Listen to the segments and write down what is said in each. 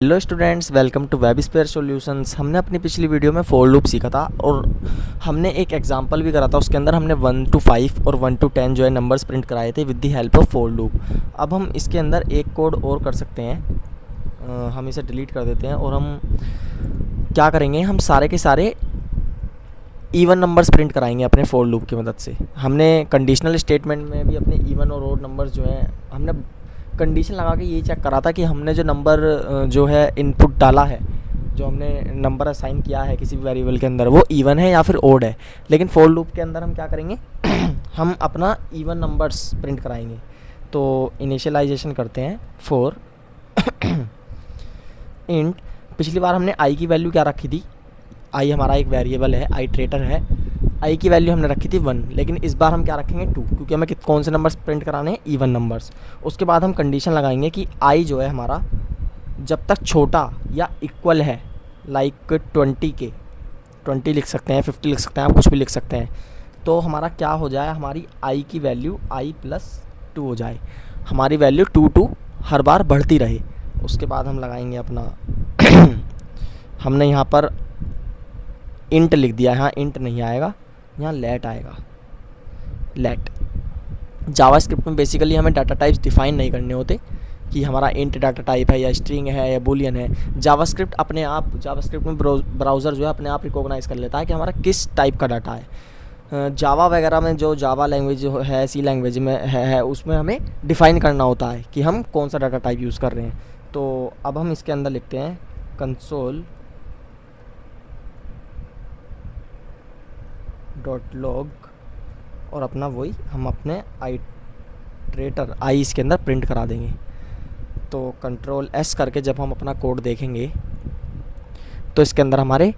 Hello students, welcome to web spare solutions. हमने अपनी पिछली वीडियो में फॉर लूप सीखा था और हमने एक एग्जांपल भी करा था। उसके अंदर हमने 1 to 5 और 1 to 10 जो है नंबर्स प्रिंट कराए थे with the help of for loop. अब हम इसके अंदर एक कोड और कर सकते हैं। हम इसे डिलीट कर देते हैं और हम क्या करेंगे, हम सारे के सारे इवन नंबर्स प्रिंट कराएंगे अपने फॉर लूप की मदद से। हमने कंडीशनल स्टेटमेंट में भी अपने इवन और ऑड नंबर्स जो हैं हमने कंडीशन लगा के ये चेक करा था कि हमने जो नंबर जो है इनपुट डाला है, जो हमने नंबर असाइन किया है किसी भी वेरिएबल के अंदर, वो इवन है या फिर ओड है। लेकिन फॉर लूप के अंदर हम क्या करेंगे हम अपना इवन नंबर्स प्रिंट कराएंगे। तो इनिशियलाइजेशन करते हैं फॉर इंट। पिछली बार हमने आई की वैल्यू क्या रखी थी, आई हमारा एक वेरिएबल है, आई ट्रेटर है, आई की वैल्यू हमने रखी थी 1। लेकिन इस बार हम क्या रखेंगे 2, क्योंकि हमें कौन से नंबर्स प्रिंट कराने हैं, इवन नंबर्स। उसके बाद हम कंडीशन लगाएंगे कि आई जो है हमारा जब तक छोटा या इक्वल है, लाइक 20 के, 20 लिख सकते हैं, 50 लिख सकते हैं, आप कुछ भी लिख सकते हैं, तो हमारा क्या हो जाए, हमारी आई की वैल्यू आई प्लस 2 हो जाए, हमारी वैल्यू 2 हर बार बढ़ती रहे। उसके बाद हम लगाएंगे अपना हमने यहाँ पर इंट लिख दिया है, यहाँ इंट नहीं आएगा, यहाँ लेट आएगा। लेट जावास्क्रिप्ट में बेसिकली हमें डाटा टाइप्स डिफाइन नहीं करने होते कि हमारा इंट डाटा टाइप है या स्ट्रिंग है या बूलियन है। जावास्क्रिप्ट अपने आप, जावास्क्रिप्ट में ब्राउज़र जो है अपने आप रिकॉग्नाइज कर लेता है कि हमारा किस टाइप का डाटा है। जावा वगैरह में जो जावा लैंग्वेज है, सी लैंग्वेज में है, उसमें हमें डिफ़ाइन करना होता है कि हम कौन सा डाटा टाइप यूज़ कर रहे हैं। तो अब हम इसके अंदर लिखते हैं कंसोल डॉट लॉग और अपना वही हम अपने आई ट्रेटर आई इसके अंदर प्रिंट करा देंगे। तो कंट्रोल एस करके जब हम अपना कोड देखेंगे तो इसके अंदर हमारे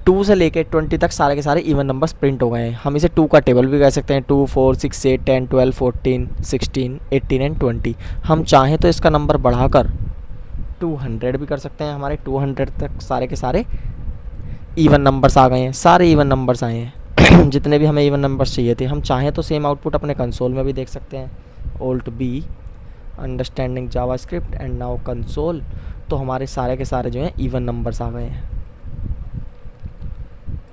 2 से लेके 20 तक सारे के सारे इवन नंबर्स प्रिंट हो गए हैं। हम इसे 2 का टेबल भी कह सकते हैं, 2, 4, 6, 8, 10, 12, 14, 16, 18 एंड 20। हम चाहें तो इसका नंबर बढ़ाकर 200 भी कर सकते हैं। हमारे 200 तक सारे के सारे इवन नंबर्स आ गए हैं, सारे इवन नंबर्स आए हैं जितने भी हमें इवन नंबर्स चाहिए थे। हम चाहें तो सेम आउटपुट अपने कंसोल में भी देख सकते हैं, Alt B understanding JavaScript and now console. तो हमारे सारे के सारे जो हैं इवन नंबर्स आ गए हैं।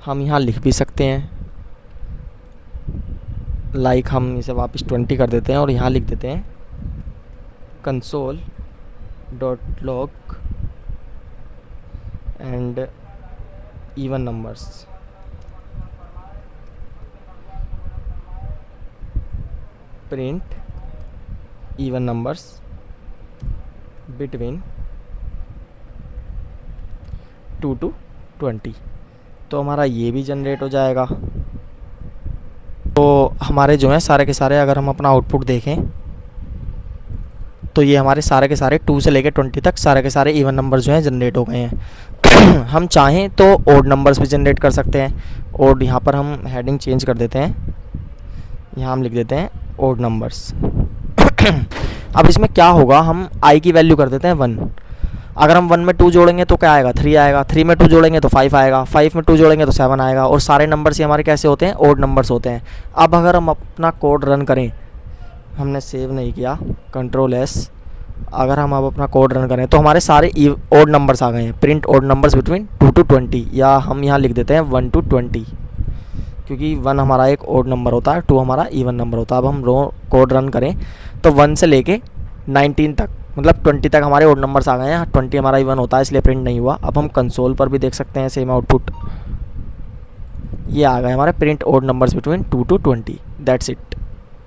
हम यहाँ लिख भी सकते हैं, लाइक हम इसे वापस 20 कर देते हैं और यहाँ लिख देते हैं console dot log and even numbers print even numbers between 2 to 20। तो हमारा ये भी जनरेट हो जाएगा। तो हमारे जो हैं सारे के सारे, अगर हम अपना आउटपुट देखें तो ये हमारे सारे के सारे 2 से लेकर 20 तक सारे के सारे इवन नंबर्स जो हैं जनरेट हो गए हैं। हम चाहें तो ओड नंबर्स भी जनरेट कर सकते हैं। ओड यहाँ पर हम हेडिंग चेंज कर देते हैं, यहाँ हम लिख देते हैं ओड नंबर्स। अब इसमें क्या होगा, हम आई की वैल्यू कर देते हैं 1। अगर हम 1 में 2 जोड़ेंगे तो क्या आएगा, 3 आएगा। 3 में 2 जोड़ेंगे तो 5 आएगा। 5 में 2 जोड़ेंगे तो 7 आएगा। और सारे नंबर्स ही हमारे कैसे होते हैं, ओड नंबर्स होते हैं। अब अगर हम अपना कोड रन करें, हमने सेव नहीं किया, कंट्रोल एस, अगर हम अब अपना कोड रन करें तो हमारे सारे ओड नंबर्स आ गए हैं। Print odd numbers between 2 to 20, या हम यहाँ लिख देते हैं 1 to 20, क्योंकि 1 हमारा एक ओड नंबर होता है, 2 हमारा इवन नंबर होता है। अब हम कोड रन करें तो 1 से लेके 19 तक, मतलब 20 तक हमारे ओड नंबर्स आ गए हैं। 20 हमारा इवन होता है, इसलिए प्रिंट नहीं हुआ। अब हम कंसोल पर भी देख सकते हैं सेम आउटपुट, ये आ गए हमारे print odd numbers between 2 to 20। That's it.